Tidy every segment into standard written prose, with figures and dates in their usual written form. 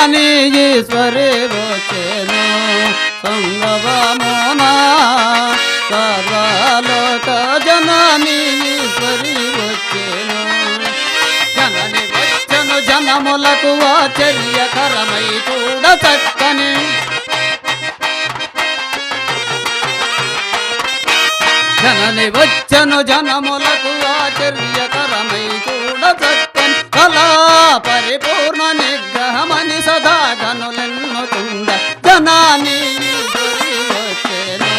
జనాని ఈశ్వరి వచ్చెను సంగమమునా సర్వలోక జనాని ఈశ్వరి వచ్చెను జనని వచ్చెను జనములకు ఆశ్చర్యకరమై చూడ చక్కని జనని వచ్చెను జనములకు ఆశ్చర్యకరమై చూడ చక్కని కళా పరిపూర్ణ నిగ్రహమని సదా గనులెన్నుతుండ జనాని ఈశ్వరి వచ్చెను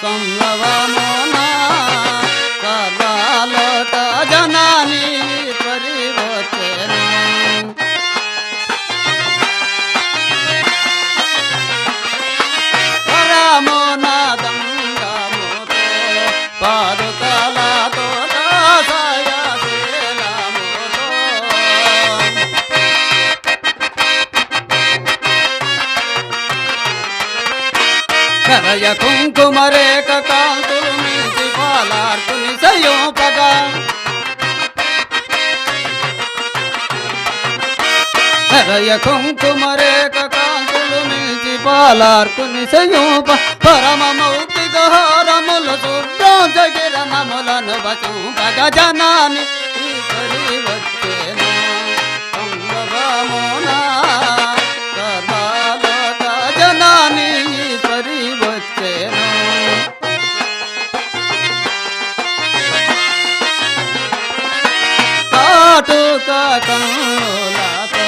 సంభవమునా సర్వలోక జనాని ఈశ్వరి వచ్చెను పరమోనాదంగముతో పాదుకలతో దాసయశీలముతో కరయ కుంకుమరేక కాంతులు మించి పాలార్కుని సయోపగా కరయ కుంకుమరేక కాంతులు మించి పాలార్కుని సయోప పరమ మౌక్తిక హారములు శుభ్రాంజగిరణములను వచూపగ జనాని ఈశ్వరి వచ్చెను సంభవమునా సర్వలోక జనాని ఈశ్వరి వచ్చెను కాటుక కన్నులతో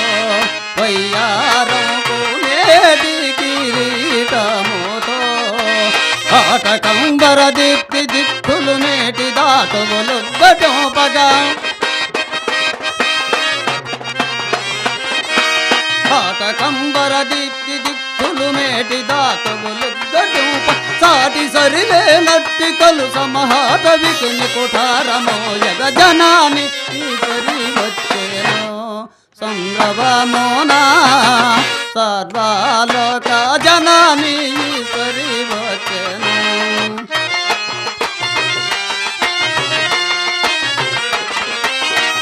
వయ్యారము నేటి కిరీటముతో ఆటకంబర దీప్తి దిక్కులు నేటి దాటువులు గజోపగా ఆటకంబర దీప్తి దిక్కులు మేటి దాటువులు గజోప సాటి సరిలే నట్టి కలు సమహాటవికి కుఠారమోయగ జనాని ఈశ్వరి వచ్చెను సంభవమునా సర్వలోక జనాని ఈశ్వరి వచ్చెను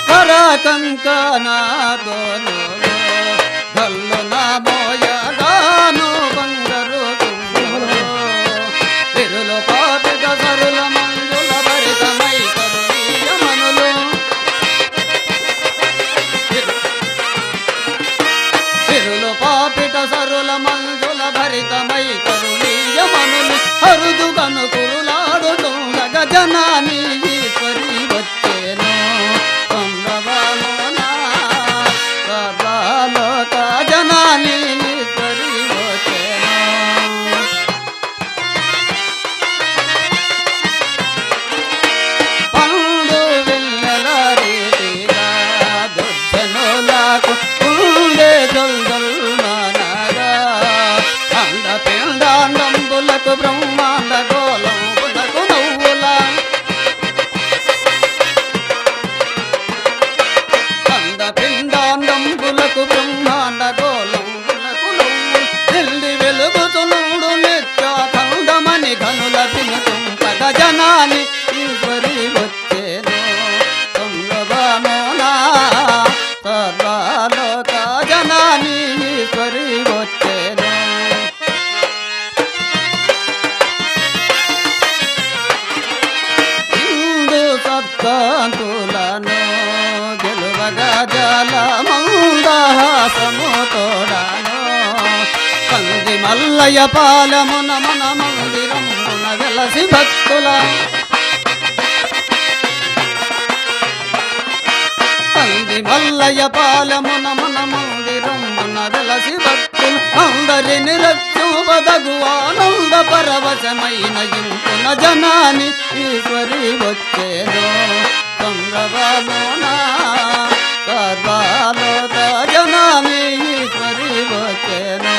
కర కంకణాదోను గల్లు నామోయగాను బంగారు తుంగులు తిరులు పాపిక సరుల మంజుల భరితమై కరుణీయమనులు తిరులు పాపిట సరుల మంజుల భరితమై కరుణీయమనులు హరుదుగను కురులాడుతుండగ జనాని ఈశ్వరి వచ్చెను సంభవమునా సర్వలోక జనాని ఈశ్వరి వచ్చెను పండు వెన్నెల రీతిగా దుర్జనులకు ఉండే దొల్దొల్మనగా అండ పిండాండంబులకు బ్రహ్మాండ గోళంబులకు నవ్వుల అండ పిండాండంబులకు బ్రహ్మాండ గోళంబులకు నవ్వుల నిల్లి వెలుగుతునుడు నిత్యాఖండమని ఘనుల వినుతుంపగ జనాని ఈశ్వరి వచ్చెను సంభవమునా సర్వలోక జనాని ఈశ్వరి వచ్చెను ఇందు సత్కాంతులను గెలువగా జలమందహాసము తోడను పంది మల్లయ్య పాలమున మన మందిరమున వెలసి భక్తుల పంది మల్లయ్య పాలమున మన మందిరమున వెలసి భక్తులు అందరిని రక్షువదగు ఆనంద పరవశమైన ఇంపున జనాని ఈశ్వరి వచ్చెను సంభవమునా సర్వలోక జనాని ఈశ్వరి వచ్చెను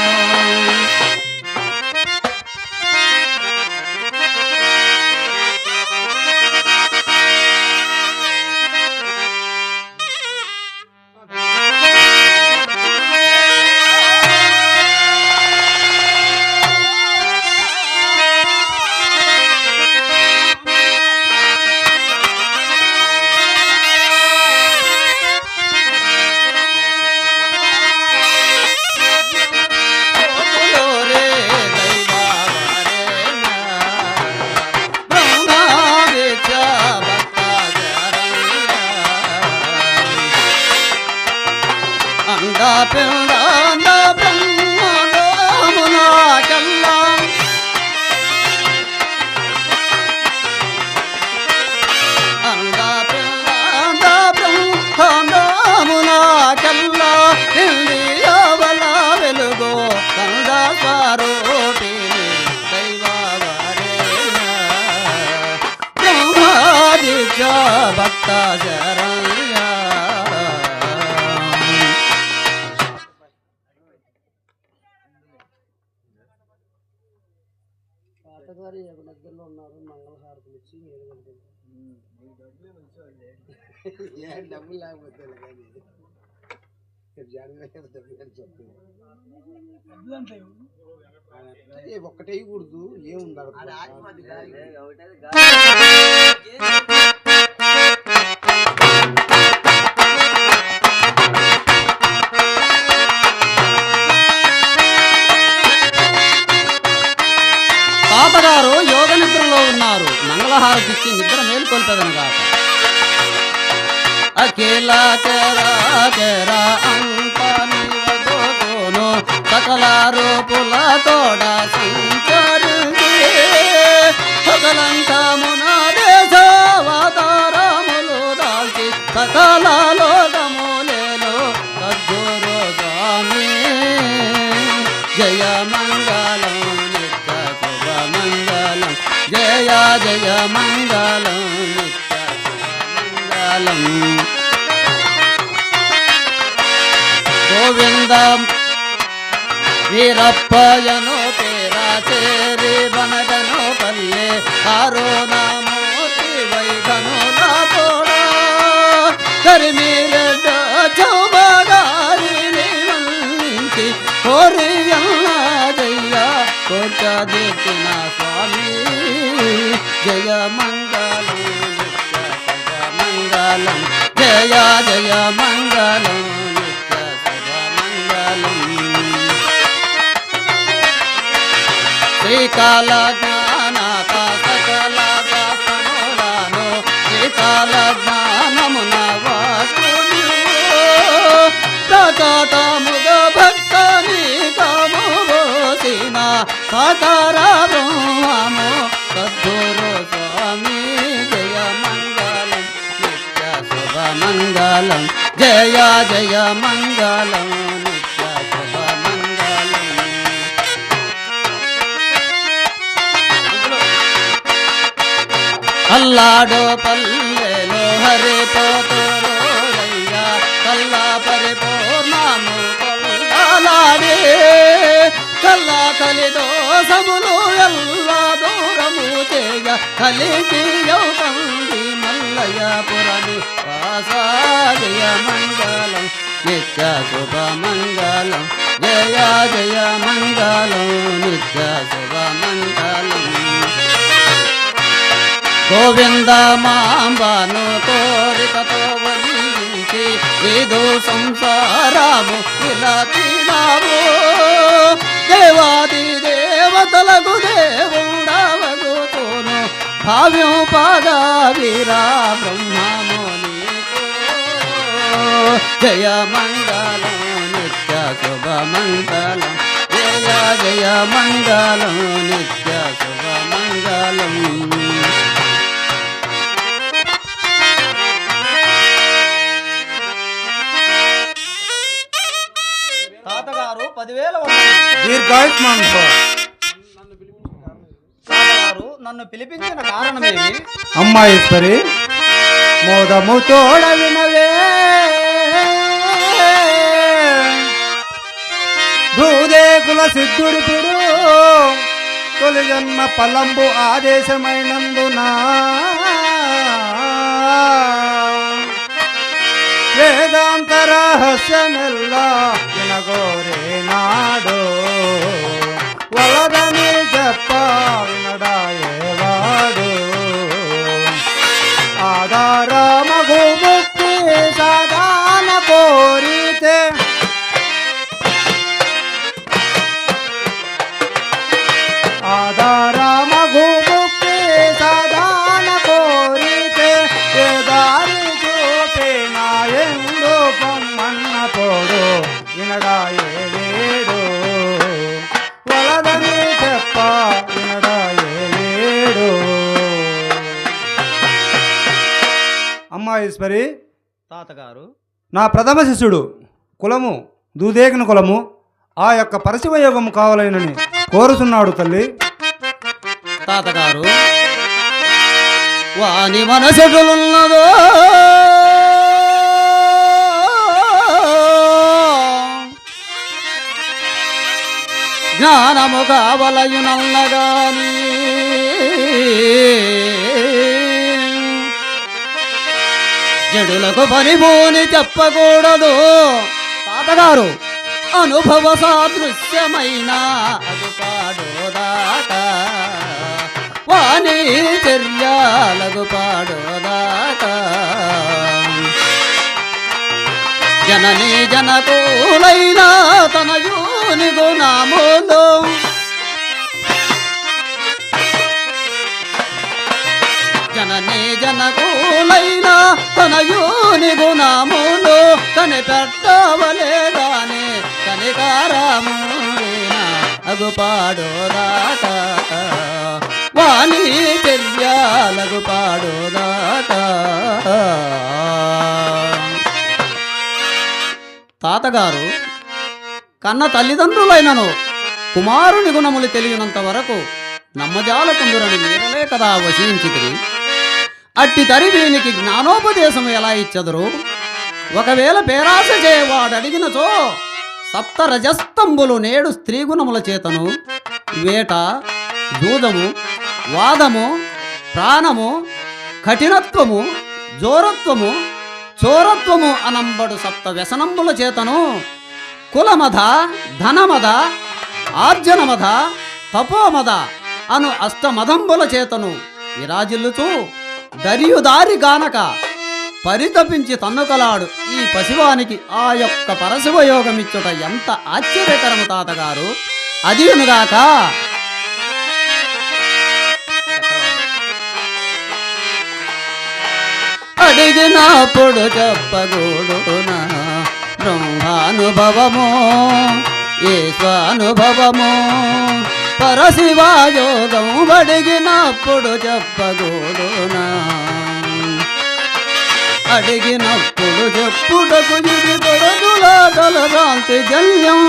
అండ పిండాండ బ్రహ్మాండమునాకెల్లా అండ పిండాండ బ్రహ్మాండమునాకెల్లా ఇండియావల వెలుగు కంద స్వరూపిణి దైవవరేణ బ్రహ్మాదీక్ష భక్త శరణ్య తాతగారు దగ్గరలో ఉన్నారు. మంగళహారతులు ఇచ్చి మీరు డబ్బులు లేకపోతే ఒక్కటే కూడదు ఏముంది తాతగారు యోగ నిద్రలో ఉన్నారు. మంగళహారతిచ్చి నిద్ర మేల్కొల్పదను కాక అఖిల చరాచర అంత నివదోను సకల రూపుల తోడ సంచరించి సకలంతమున దేశావతారములు దాల్చి సకల లోకములేలో సద్గురు స్వామి జయ మంగళం నిత్య శుభ మంగళం జయ జయ మంగళం నిత్య శుభ మంగళం గోవిందం వీరప్పయను పేరా చేరి బనగను పల్లె ఆరో నామూర్తి వైగనుల తోడా కరిమీరెడ్డ చౌబగారిని వంచి కోరియల్ల జయ కోట దీపిన స్వామి జయ మంగళం నిత్య శుభ మంగళం జయ జయ మంగళం నిత్య శుభ మంగళం శ్రీకాల జ్ఞానాత సకల దాసములను శ్రీకాల జ్ఞానమున వాసుని ప్రకటముగ భక్తని కముసిన సాకార బ్రహ్మము సద్గురు స్వామి జయ మంగళం నిత్య శుభ మంగళం జయ జయ మంగళం నిత్య శుభ మంగళం అల్లాడో పల్లెలో హరిపోతురయ్యా కల్లా పరిపూర్ణము కొల్లాడే కల్లా కలి దోషములు ఎల్లా దూరము చేయ కలికి యౌతంది మల్లయ్యపురమి వాసాజయ మంగళం నిత్య శుభ మంగళం జయ జయ మంగళం నిత్య శుభ మంగళం గోవింద మాంబను కోరికతో వరించి ఏదో సంసారము విలపినావు దేవాది దేవతలకు దేవుడవగుతోను భావ్యం పగా వీరా బ్రహ్మముని జయ మంగళం నిత్య శుభ మంగళం జయ జయ మంగళం నిత్య శుభ మంగళం తాతగారు 10,000 తాతగారు నన్ను పిలిపించిన కారణమేమి? అమ్మాయిశ్వరి మోదము తోడ వినవే భూదేకుల సిద్ధుడి పిడు తొలి జన్మ పలంబు ఆదేశమైనందున వేదాంత రహస్యమెల్ల వినగోరే నాడు వలదని చెప్ప వినడాయేవాడు ఆధార మగు ముక్తి సాధాన కోరితే ఆధార మగు ముక్తి సాధాన కోరితే దారి చూపే నాయందు పొమ్మన్న పోడు వినడాయే వేడు వలదని చెప్ప వినడాయే వేడు. అమ్మా ఈశ్వరి, తాతగారు, నా ప్రథమ శిష్యుడు కులము దూదేకిన కులము, ఆ యొక్క పరశివయోగము కావాలనని కోరుతున్నాడు తల్లి. తాతగారు, వాని మనసులున్నదో జ్ఞానము కావలయునల్లగాని జడులకు పరిభూని చెప్పకూడదు. తాతగారు, అనుభవ సాదృశ్యమైన అగుపాడోదాట వాణి చర్యాలగు పాడోదాట జననీ జనకులైన తనయుని గుణములు జననీ జనకులైన తనయుని గుణములు కనిపెట్టవలే గాని కనికారమున అగుపాడోదాట వాణి చర్యాలగు పాడోదాట. తాతగారు, కన్న తల్లిదండ్రులైనను కుమారుని గుణములు తెలియనంత వరకు నమ్మజాలకుందురని మీరలే కదా వశించితిరి. అట్టి తరి వీనికి జ్ఞానోపదేశం ఎలా ఇచ్చదురు? ఒకవేళ పేరాశ చేయవాడడిగినచో సప్త రజస్తంబులు నేడు స్త్రీ గుణముల చేతను వేట, జూదము, వాదము, ప్రాణము, కఠినత్వము, జోరత్వము, చోరత్వము అనంబడు సప్త వ్యసనంబుల చేతను కులమద, ధనమద, ఆర్జనమద, తపోమద అను అష్టమదంబుల చేతను విరాజిల్లుతూ దరియుదారి గానక పరితపించి తన్నుకలాడు ఈ పశువానికి ఆ యొక్క పరశివయోగమిచ్చుట ఎంత ఆశ్చర్యకరము తాతగారు. అదియునుగాక అడిగినప్పుడు చెప్పగూడునా బ్రహ్మానుభవము ఈశ్వానుభవము పరశివయోగం అడిగినప్పుడు చెప్పగూడునా అడిగినప్పుడు చెప్పుటకు ఇది తొడగులాటల భ్రాంతి జల్యం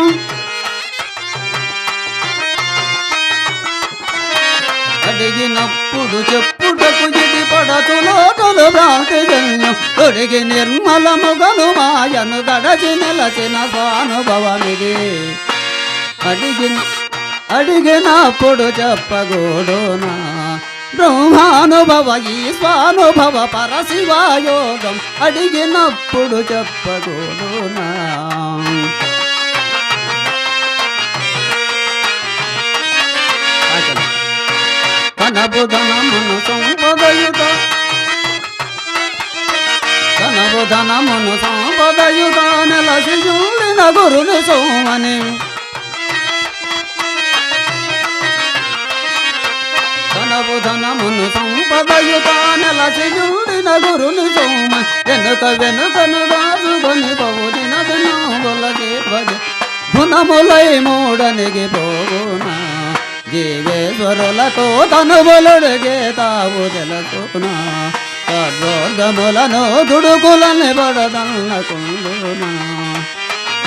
అడిగినప్పుడు చెప్పుటకు ఇది పడతులోటలు భ్రాంతి జల్యం తొడిగి నిర్మలముగను మాయను గడచి నిలచిన స్వానుభవమిది అడిగినప్పుడు చెప్పగూడునా బ్రహ్మానుభవ ఈశ్వానుభవ పరశివయోగం అడిగినప్పుడు చెప్పగూడునా. కనబుధనమును సంపదయుత కనబుధనమును సంపదయుత నెలసి చూడిన గురుని సోమని ధనమును సంపదయుత నెలసి చూడిన గురుని సోమ వెనుక వెనుకను దాచుకొని పౌదిన దినములకి గుణములై మూడనికి పోగునా జీవేశ్వరులకు తనుబులుడిగే తావు తెలుసునా తద్వర్గములను దుడుకులని పడదన్నకుండునా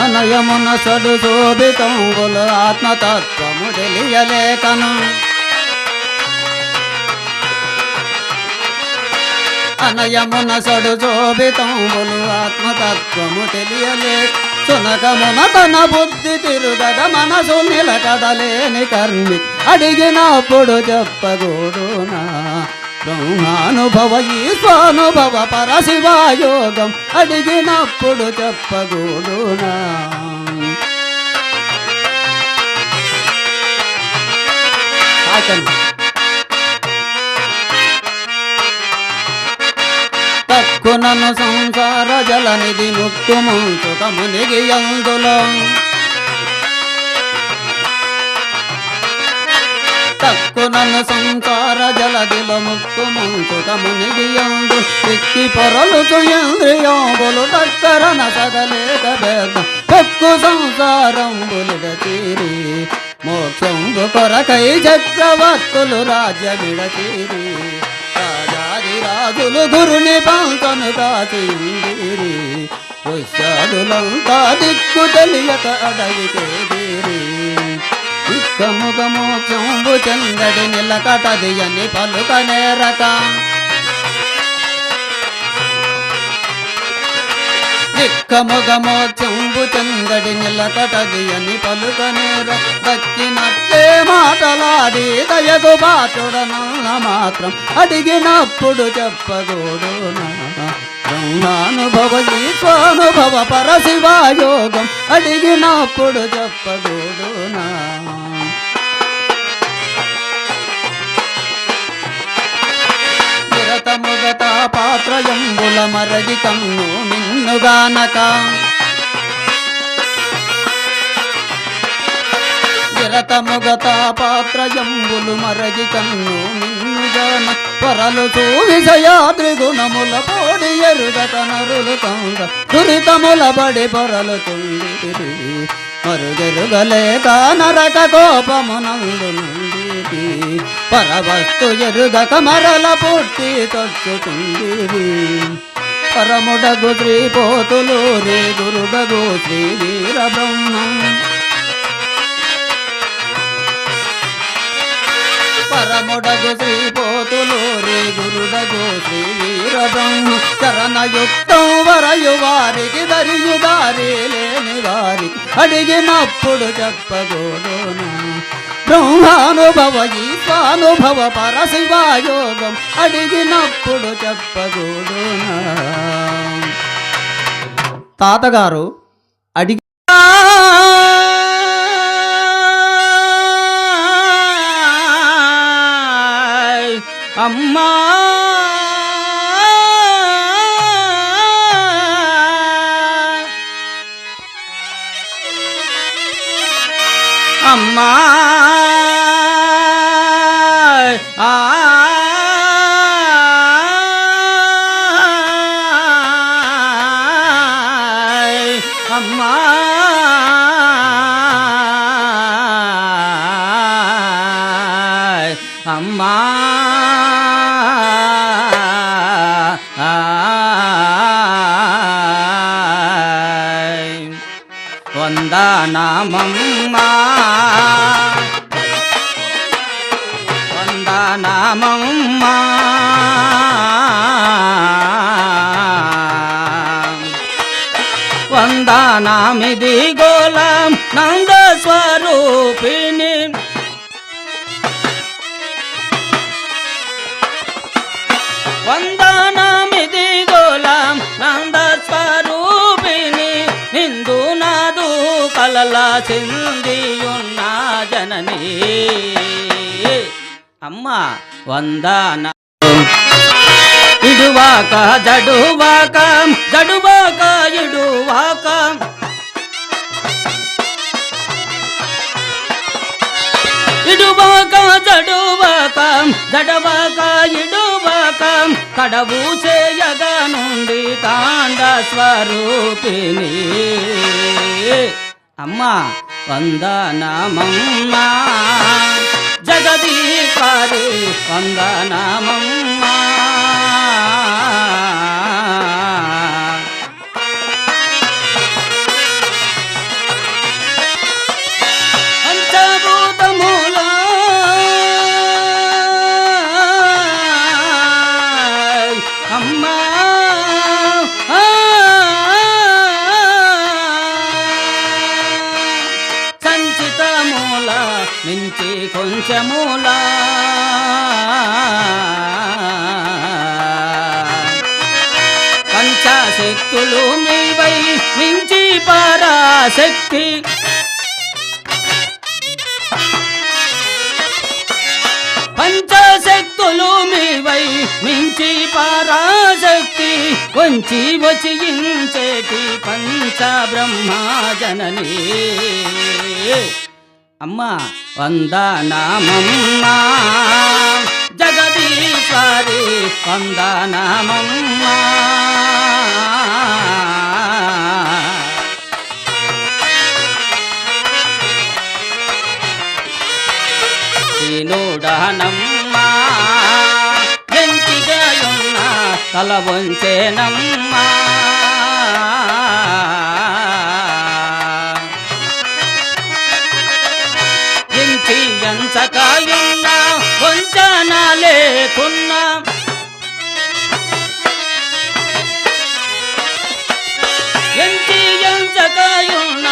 అనయమున సడు శోభితంబులు ఆత్మతత్వము తెలియలేకను అనయమున సడు శోభితంబులు ఆత్మతత్వము తెలియలే సునకమున తన బుద్ధి తిరుగద మనసు నిలకడలేని కర్మి అడిగినప్పుడు చెప్పగూడునా బ్రహ్మానుభవ ఈశ్వానుభవ పరశివయోగం అడిగినప్పుడు చెప్పగూడునా. తక్కునను సంసార జలనిధి ముక్తుము సుఖమునిగి అందులో తక్కునను సంసార జలదిలో ముక్తుము సుఖమునిగి అందు సిక్కి పొరలుతు ఇంద్రియోగులు టక్కరన సగలేక భేదం తక్కు కొరకై చక్రవర్తులు రాజ్యమిడతీరి రాజాది రాజులు గురుని పంతను కాచిందిరి పుష్యాదులంతా దిక్కు తెలియక అడవికేదిరి దిక్కముగ మోక్షంబు చందడి నిలకటది అని పలుకనేరక దిక్కముగ మోక్షంబు చందడి నిలకటది అని పలుకనేర దక్కినట్లే మాటలాడి దయగు బాటుడనన్న మాత్రం అడిగినప్పుడు చెప్పగోడునా బ్రహ్మానుభవ ఈశ్వానుభవ పరశివాయోగం అడిగినప్పుడు చెప్పగోడునా నిరతముగత పాత్రయంబుల మరగి కన్ను మిన్నుగానక నిరతముగత పాత్రయంబులు మరగి కన్ను మిన్నుగాన పరలు విషయాద్రి గుణముల పోడి ఎరుగత నరులు కొంగ దురితముల బడి పొరలు తుండిరి మరుగెరుగలేక నరక కోపమునందు నుండి పరవస్తు ఎరుగక మరల పుట్టి తచ్చుతుండిరి పరముడగు శ్రీపోతులు రే గురుడగు శ్రీ వీర బ్రహ్మం పరముడగు శ్రీపోతులు రే గురుడగు శ్రీ వీర బ్రహ్మ చరణయుక్తం వరయు వారికి దరియు దారి లేని వారికి అడిగినప్పుడు చెప్పగోడునా బ్రహ్మానుభవ ఈశ్వానుభవ పరశివాయోగం అడిగినప్పుడు చెప్పగోడునా తాతగారు అడిగి అమ్మా అమ్మా అమ్మా అమ్మా వందనామమ్మా వందనామమ్మా వందనామిది గోళం నంద స్వరూపిణి వందనామిది గోళం నంద స్వరూపిణి నిందు నాదు కలల చిందియున్న జనని అమ్మా వందన ఇడువాక జడువాక జడువాక ఇడువాక ఇడువాక జడువాక జడవాక ఇడువాక కడవు చేయగా నుండి తాండ స్వరూపిణి అమ్మా వందనామమ్మా జగదీశ్వరి వందనామమ్మా పంచభూతముల అమ్మా సంచితమూల నుంచి కొంచెమూల పంచశక్తులు మీవై మించి పరాశక్తి పంచశక్తులు మీవై మించి పరాశక్తి వంచి వచించేటి పంచ బ్రహ్మజనని అమ్మా వందనామమ్మా జగదీశ్వరి వందనామమ్మా నూడనమ్మా ఎంచిగాయున్న తల వంచేనమ్మా ఎంచి ఎంచకాయున్న వంచన లేకున్నా ఎంచి ఎంచకాయున్న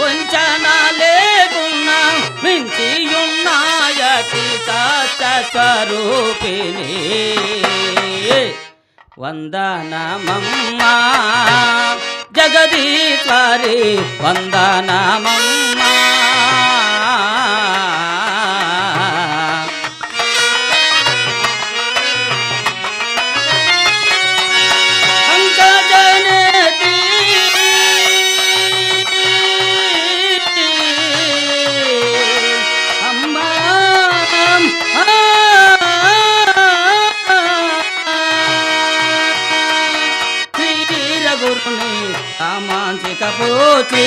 వంచన లేకున్నా మించియున్నాయతి స్వరూపిణి వందనమమ్మా జగదీశ్వరి వందనమమ్మా కామాంచిక పోచి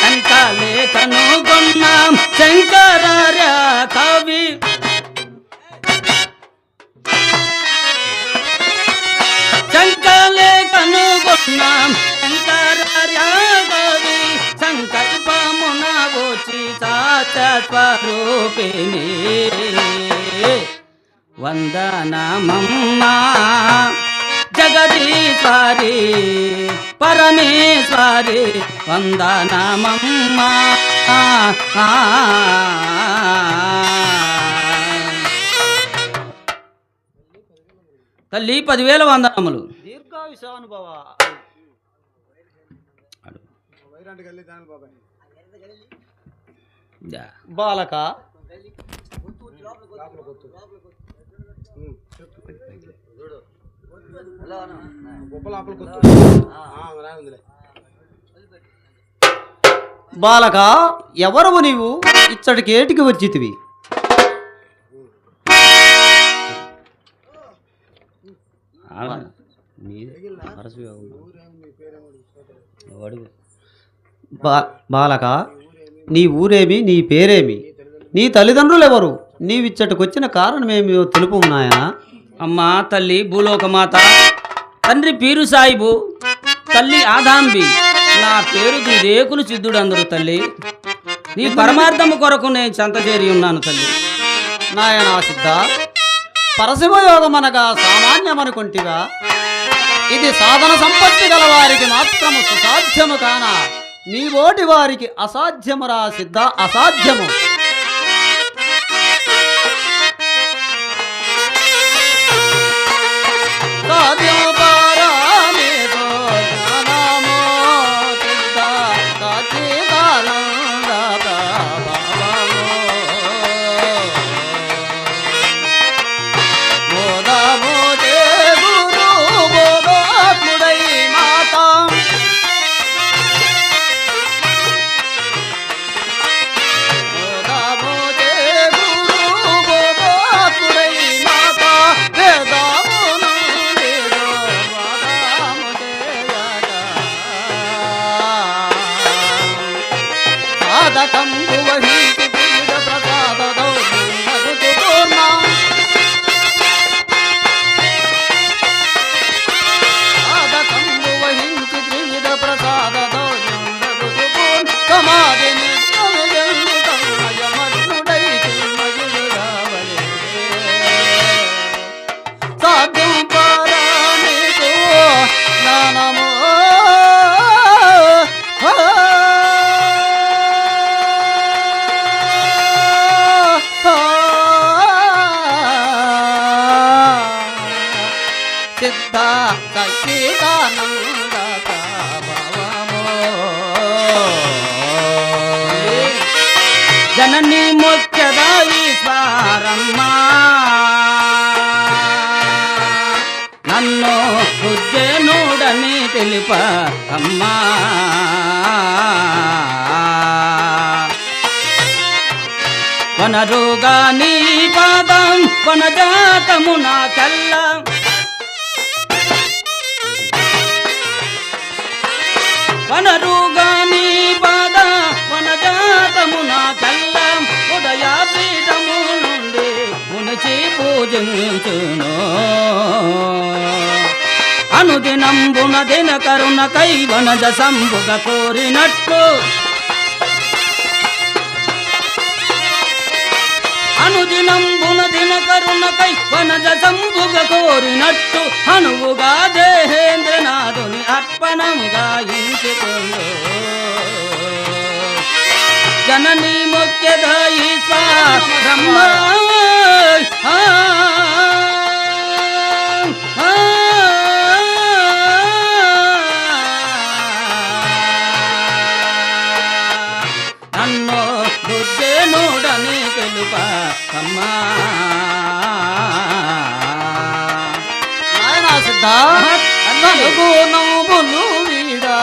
శంకలే కనుగొన్నాం శంకరార్య కవి శంకలే కనుగొన్నాం శంకరార్య కవి సంకల్పమున వచ్చి స్వరూపిణి వందనమమ్మా జగదీశ్వరి పరమేశ్వరి వందనమమ్మా తల్లి 10,000 వందనములు. దీర్ఘాయుషానుభవ బాలక బాలక ఎవరవు నీవు ఇచ్చటికి ఏటికి వచ్చితివి? బాలక నీ ఊరేమి, నీ పేరేమి, నీ తల్లిదండ్రులు ఎవరు, నీవిచ్చటికొచ్చిన కారణమేమి తెలుపు నాయనా? అమ్మా తల్లి భూలోకమాత, తండ్రి పీరు సాయిబు, తల్లి ఆదాంబి, నా పేరు దుదేకులు సిద్ధుడు అందరు తల్లి. నీ పరమార్థము కొరకు నేను చెంత చేరి ఉన్నాను తల్లి. నాయనా సిద్ధ, పరశివయోగమనగా సామాన్యమనుకుంటివా? ఇది సాధన సంపత్తి గల వారికి మాత్రము సుసాధ్యము కాన నీ ఓటి వారికి అసాధ్యమురా సిద్ధ, అసాధ్యము. జనని మోక్షదాయిస్వారమ్మా, నన్ను ఉజ్జనుడని తెలిప అమ్మా. వనరుగా నీ పాదం వనజాతము నా చల్ల, వనరుగా నీ పాదం చేయును అనుదినంబున దిన కరుణ కైవనజ సంబుగ కోరినట్లు అనుదినంబున దిన కరుణ కైవనజ సంబుగ కోరినట్టు అనువుగా దేహేంద్రనాథుని అర్పణముగా ఇంచుకొను జననీ ముఖ్యద ఈశ్వరమ్మ నన్ను బుద్ధేనుడని తెలుప అమ్మా నాయనా సిద్ధ నలుగు నవ్వులు వీడా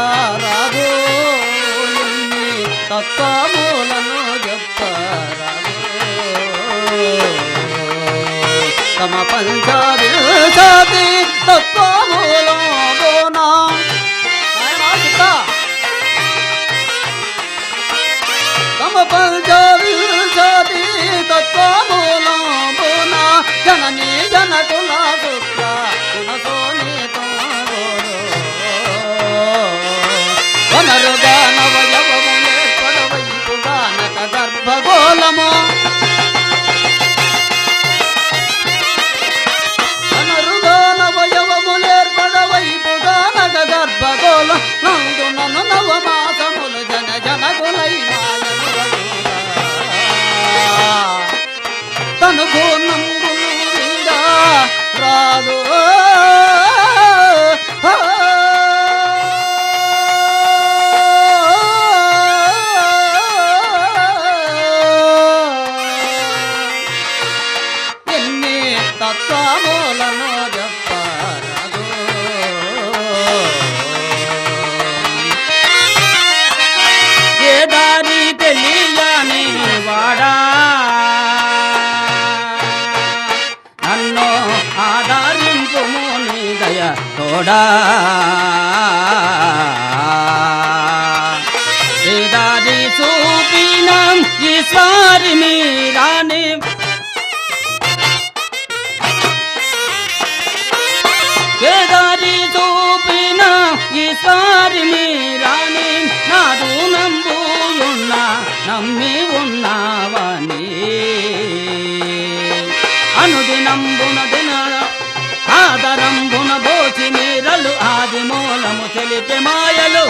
రాదు తత్వములను చెప్పరాదు తమ పంచవింశతి తత్వములోనా నాయనా సిద్ధ తమ పంచవింశతి తత్వమూలమున జననీ జనకుల శుక్ల గుణసోనితో వనరుగా నవయవము ఏర్పడవైపుగా నట గర్భగోళము వనరుగా నవయవము ఏర్పడవైపుగా నట గర్భగోళం నందునను నవమాసములు జన జనకులై తను గోనంబులు వీడా రాదు ఎన్ని తత్వములను చెప్పరాదు ఏ దారి తెలియని వాడా నన్ను ఆదరింపుము నీ దయ తోడా ఏ దారి చూపిన ఈశ్వరి మీరాని ఏ దారి చూపిన ఈశ్వరి మీరాని నాదు నంబుయున్న నమ్మి ఉన్నావని అనుదినంబున దిన ఆదరంబున బోచి మీరలు ఆది మూలము తెలిపే మాయలు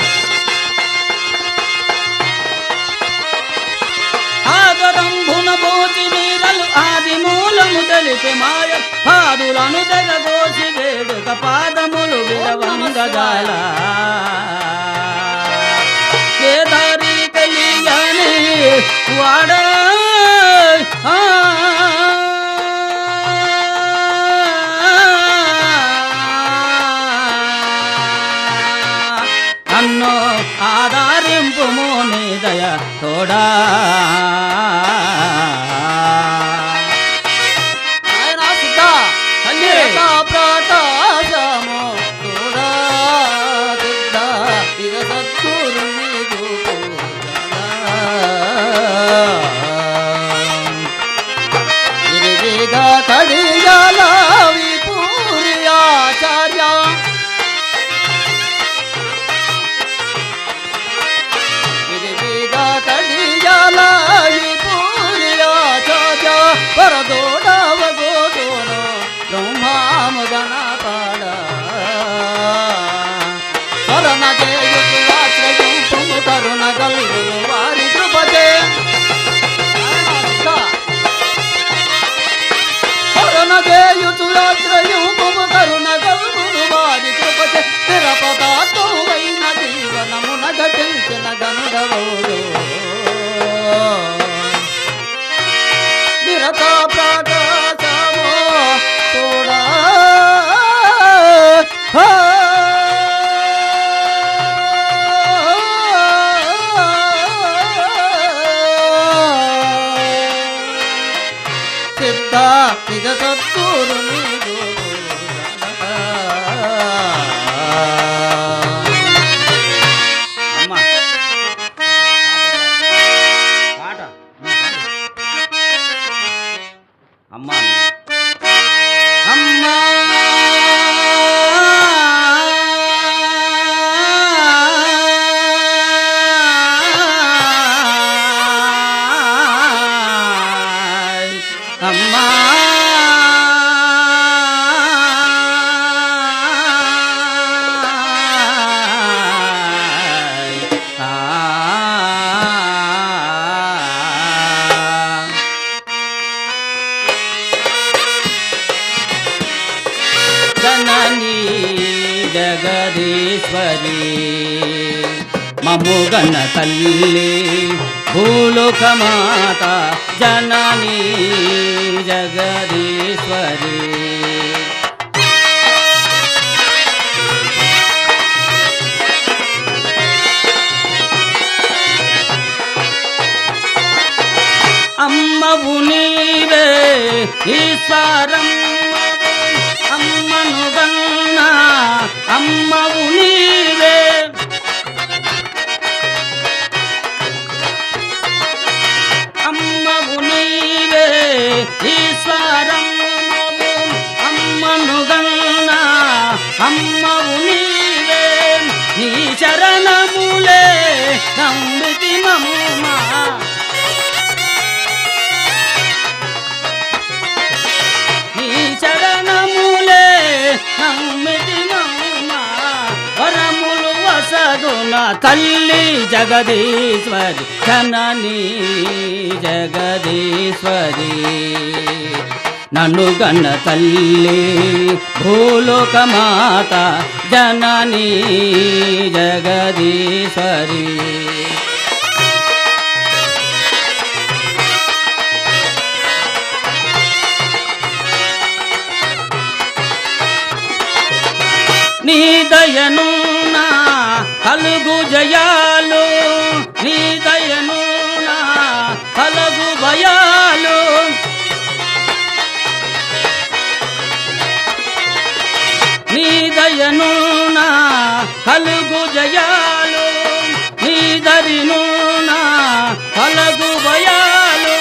ఆదరంబున బోచి మీరలు ఆది మూలము తెలిపే మాయ పాదులను తెగబోసి వేడుక పాదములు విడవంగజాల ఏ దారి తెలియని వాడా నన్ను ఆదరింపుము నీ దయ తోడా నాయనా సిద్ధ తల్లి ప్రకాశము తోడా సిద్ధ ఇక సద్గురుని గిరిగా కడియాల విపూరి ఆచార్య గిరిగా కడియాల విపూరి ఆచార్య పరదోడవ గోదోను బ్రహ్మాము గణపాడ స్మరణ చేయుచు ఆశ్రయింపుము కరుణ గల్గును వారి కృపచే స్మరణ చేయుచు ఆశ్రయింపుము కరుణ గల్గును వారి కృపచే స్థిరపదార్థమైన జీవనమున ఘటించిన గనుడవోడు నిరత ప్రకాశము తోడా సిద్ధ నిజ సద్గురుని అమ్మా పాట అమ్మా జగదీశ్వరి మమ్ముగన్న తల్లి భూలోకమాత జననీ జగదీశ్వరి అమ్మవు నీవే ఈశ్వరమ్మవు అమ్మను గన్నా అమ్మవు నీవే అమ్మవు నీవే ఈశ్వరమ్మవు అమ్మను గన్నా అమ్మవు నీవే నీ శరణములే నమ్మితి మమ్మ చరణములే నమ్మితి మమ్మ వరములు వసగున తల్లి జగదీశ్వరి జననీ జగదీశ్వరి నన్ను గన్న తల్లి భూలోకమాత జననీ జగదీశ్వరి నీ దయను నా కలుగు జయాలు నీ దయను నా కలుగు భయాలు నీ దయను నా కలుగు జయాలు నీ దరిను నా కలుగు భయాలు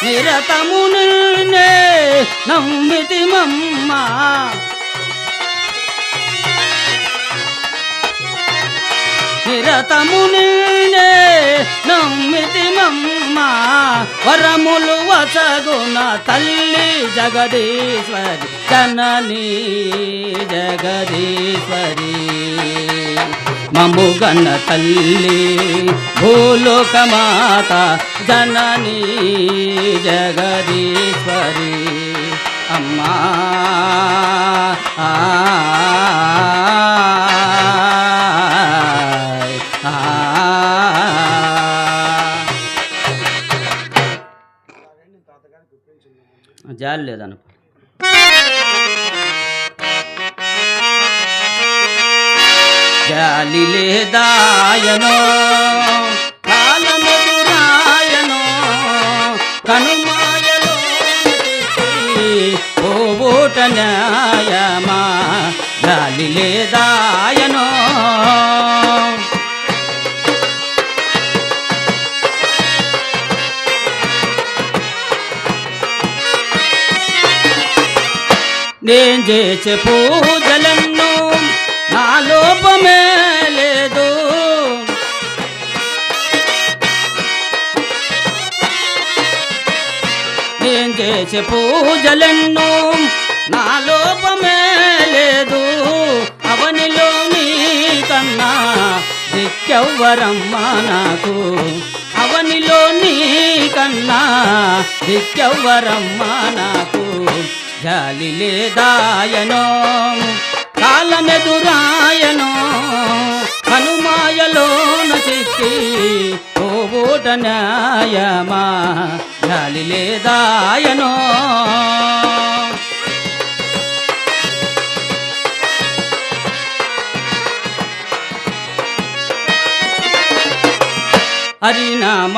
నిరతము నిన్నే నమ్మితి మమ్మ నిరతము నిన్నే నమ్మితి మమ్మ వరములు వసగున తల్లి జగదీశ్వరి జననీ జగదీశ్వరి మమ్ముగన్న తల్లి భూలోకమాత జననీ జగదీశ్వరి అమ్మా జాలి లేదను జాలి లేదాయనో కాలమెదురాయనో కనుమాయలో ఓట న్యాయమా జాలి లేదాయనో నేను చేసే పూజలెన్నో నా లోపమే లేదు నేను చేసే పూజలెన్నో నా లోపమే లేదు అవనిలో నీ కన్నా దిక్కెవ్వరమ్మా నాకు అవనిలో నీ కన్నా దిక్కెవ్వరమ్మా నాకు జాలి లేదాయనో కాలమెదురాయనో హనుమాయలోన చిక్కి ఓట న్యాయమా జాలి లేదాయనో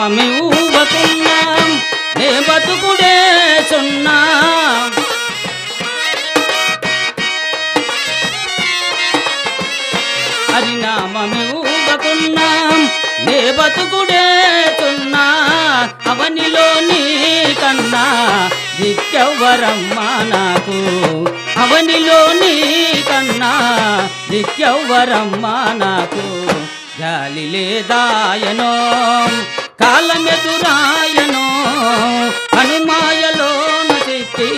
హరినామమివ్వకున్నా నే బతుకుడే సున్నా హరినామమివ్వకున్నా నే బతుకుడే సున్నా అవనిలో నీ కన్నా దిక్కెవ్వరమ్మా నాకు అవనిలో నీ కన్నా దిక్కెవ్వరమ్మా నాకు జాలి లేదాయనో కాలమెదురాయనో హనుమాయలోన చిక్కి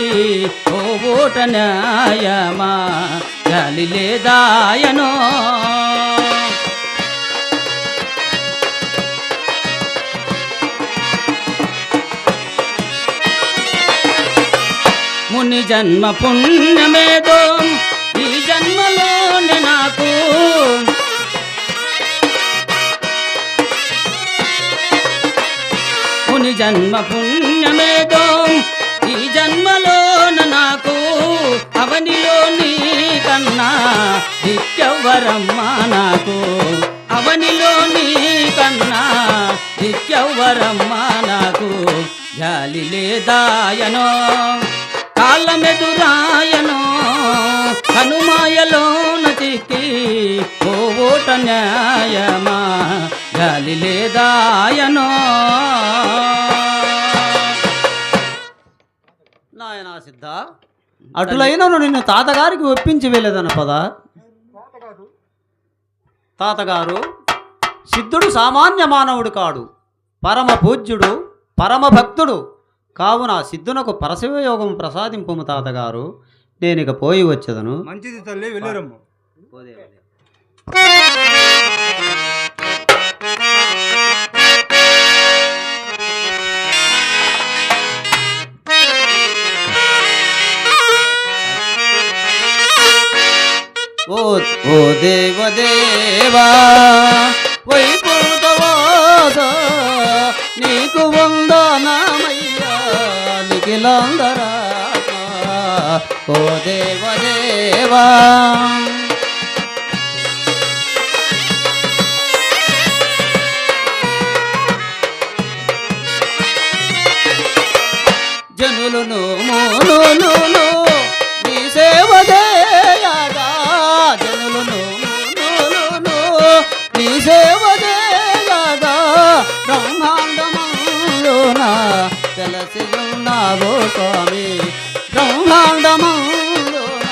ఓట న్యాయమా జాలి లేదాయనో ముని జన్మ పుణ్యమేదో ఈ జన్మలోనే నా జన్మ పుణ్యమేదో ఈ జన్మలోన నాకు అవనిలో నీ కన్నా దిక్కెవ్వరమ్మా నాకు అవనిలో నీ కన్నా దిక్కెవ్వరమ్మా నాకు జాలి లేదాయనో కాళ్ళమెదురాయనో హనుమాయలోన చిక్కి ఓట న్యాయమా జాలి లేదాయనో. నాయనా సిద్ధ, అటులైనను నిన్ను తాతగారికి ఒప్పించి వెళ్ళేదన పదా. తాతగారు, సిద్ధుడు సామాన్య మానవుడు కాడు, పరమ పూజ్యుడు, పరమ భక్తుడు. కావున సిద్ధునకు పరశివయోగం ప్రసాదింపుము తాతగారు. నేనిక పోయి వచ్చేదను. మంచిది తల్లి, వెళ్ళరమ్మ. ఓ దేవదేవా వైకుంఠవాస నీకు వందనమయ్యా నిఖిలాందరా. ఓ దేవదేవా జనులను మోనులు నీ సేవ చేయగా, జనులను మోనులు నీ సేవ చేయగా బ్రహ్మాండమంలోన వెలసియున్నావో స్వామి, బ్రహ్మాండమంలోన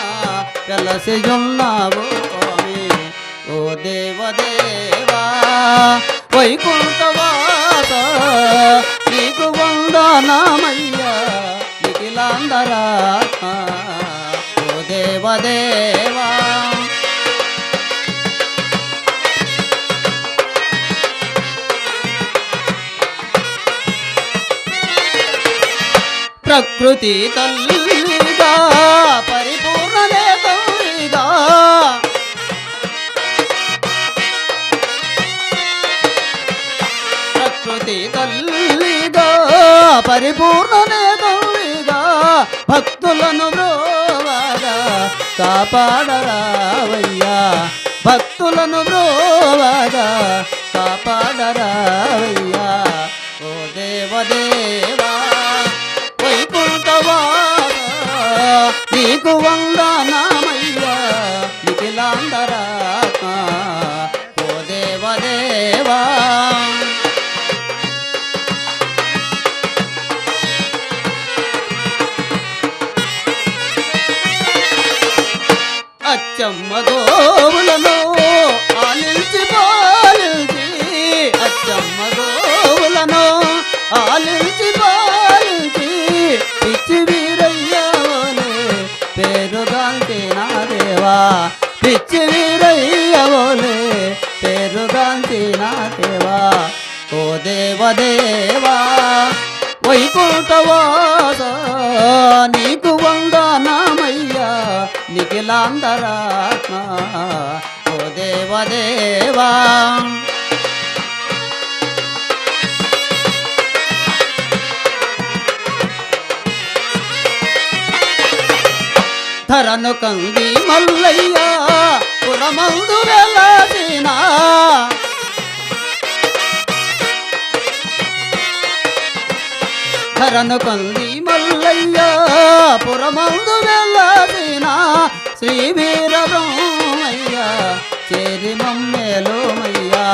వెలసియున్నావో స్వామి. ఓ దేవదేవా వైకుంఠవాస నీకు వందనమయ్యా నిఖిలాందరా. ఓ దేవదేవా ప్రకృతి తల్లిగా పరిపూర్ణనే తల్లిగా, ప్రకృతి తల్లిగా పరిపూర్ణనే తల్లిగా భక్తులను బ్రోవగా కాపాడరావయ్యా, భక్తులను బ్రోవగా కాపాడరావయ్యా. ఓ దేవదేవా వైకుంఠవాస నీకు వందనమయ్యా నిఖిలాందరా. ఓ దేవదేవా అచ్చమ్మ గోవులను ఆలించి పాలించి, అచ్చమ్మ గోవులను ఆలించి పాలించి పిచ్చి వీరయ్యవోలే పేరుగాంతి నా దేవా, పిచ్చి వీరయ్యవోలే పేరుగాంతి నా దేవా. ఓ దేవదేవా వైకుంఠవాస నీకు వందనమయ్యా నిఖిలాందరా. ఓ దేవదేవా ధరను కంది మల్లయ్య పురమందు వెలసినా, ధరను కంది మల్లయ్య పురమందు వెలసిన శ్రీ వీర బ్రహ్మయ్య చేరి మమ్మేలోమయ్యా,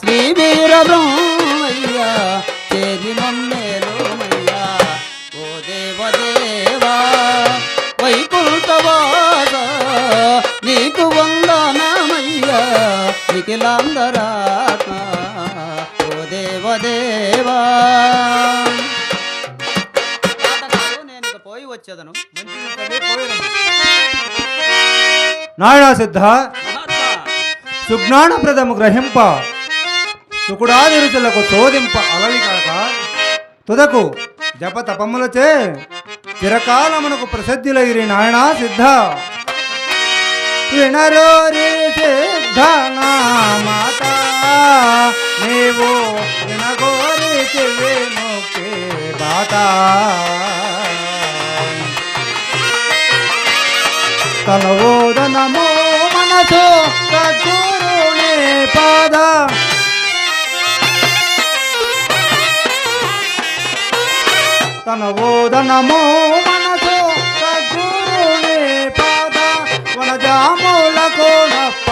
శ్రీ వీర బ్రహ్మయ్య చేరి మమ్మేలోమయ్యా. ఓ దేవదేవా వైకుంఠవాస నీకు వందనమయ్యా నిఖిలాందరా. ఓ దేవదేవా నేను ఇక పోయి వచ్చేదను. నాయనా సిద్ధ, మహాత్మా సుజ్ఞానప్రదము గ్రహింప సుకుడాదిరుచులకు తోదింప అలవి కాక తుదకు జప తపములచే చిరకాలమునకు ప్రసిద్ధిలైరి నాయనా సిద్ధ. వినరోరి సిద్ధ నా మాట నీవు వినగోరి ముక్తి మనవోదనము మనసు సద్గురుని పాద వనజాములకు నప్ప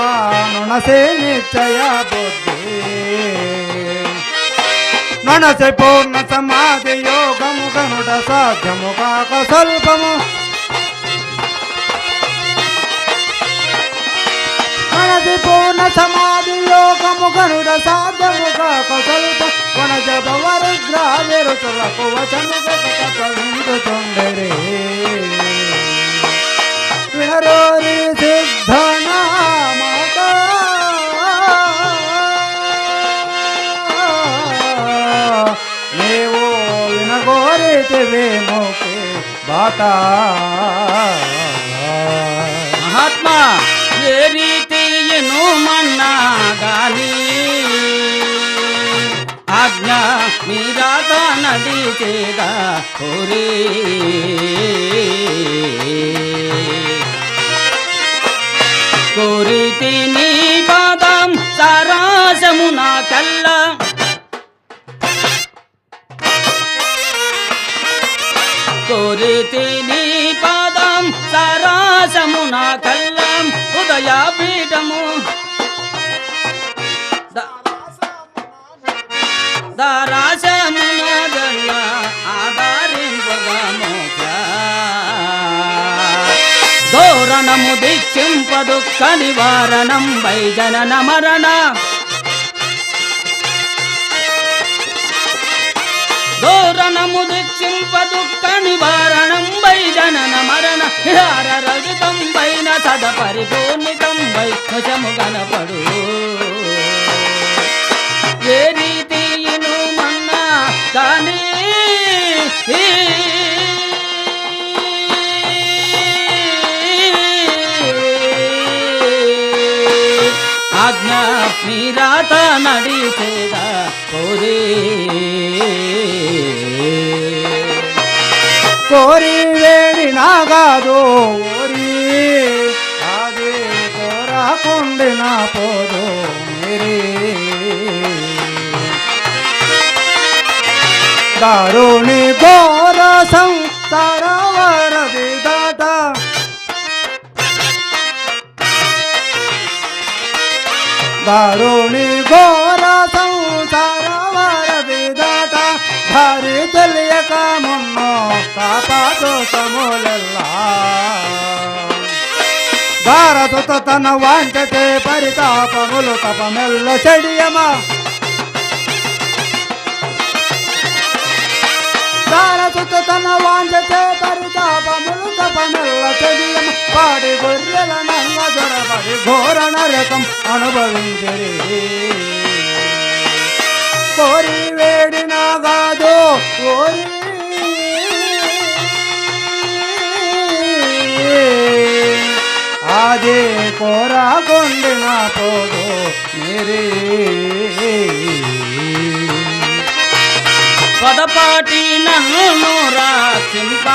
నునసే నిశ్చయ బుద్ధి మనసే పూర్ణ సమాధి యోగము కనుట సాధ్యము కాక స్వల్పము మనసి పూర్ణ సమాధి యోగము కనుట సాధ్యము కాక స్వల్ప వనజ భవరుద్రావిరుతులకు వచముగా వింటుతుండరే వినరోరి సిద్ధనామక నీవు వినగోరితివేమోకే బాట మహాత్మా ఏ రీతి మన్నా గాని ఆజ్ఞ మీరాత నడిచేగా కోరే కోరితి నీ పాదం సరాసము నాకెల్ల కోరితి నీ పాదం సరాసము నాకెల్లం ఉదయపీఠము దారాశమునగల్ల ఆధారింపగా మోక్ష దోరణము దీక్షింప దుఃఖ నివారణం వై జనన మరణ దోరణము దీక్షింప దుఃఖ నివారణం వై జనన మరణ విహార రజితం వైన సద పరిపూర్ణితం వై నిజము గణపడు ఏ రీతి మన్నా కానీ ఆజ్ఞ మీరాత నడిచేదా కోరే కోరి వేడి నాగాదు ఓరి అదే కోరాకుండి నా పోదు మేరీ దారుణి ఘోర సంసారవరది దాట దారుణి ఘోర సంసారవరది దాట భారీ తెలియక మున్నో కాపాదోషములెల్లా భారత తన వాంచతే పరితాపములు తపమెల్ల చెడియమా భారత తన వాంచతే పరితాపములు తపమెల్ల చెడియమ పాడి గొర్రెల నల్ల జొరబడి ఘోర నరకం అనుభవించరే కోరి వేడి నాగాదో ఓరి ఆదే కోరాకొండి నా పోదు మేరీ పదపాటి నన్ను రాసింప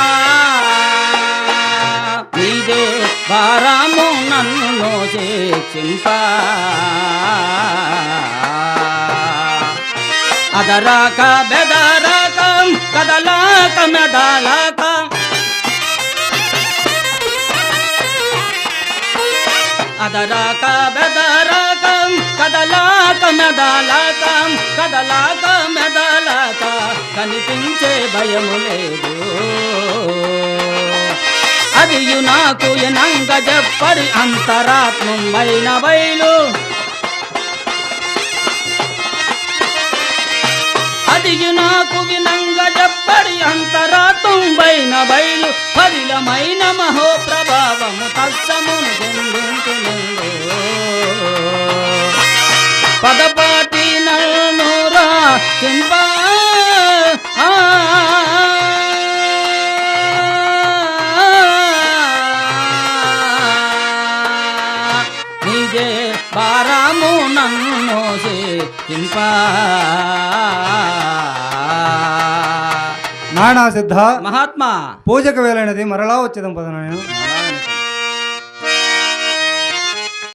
నీదే భారము నన్ను చేసింప అదరాక బెదరాక కదలాక మెదలాక అదరాక బెదరాక కదలాక మెదలాక కదలాక మెదలాక కనిపించే భయము లేదు అది నాకు ఎనంగ చెప్పడి అంతరాత్మైన బయలు అది నాకు వినంగ చెప్పడి అంతరాత్మైన బయలు పదిలమైన మహో ప్రభావము తత్సమును చెందించు పదపాటి నూరా చింపా నీదే భారము నన్ను చింపా నానా సిద్ధ మహాత్మా పూజకు వేలైనది మరలా వచ్చేదాం పదన నేను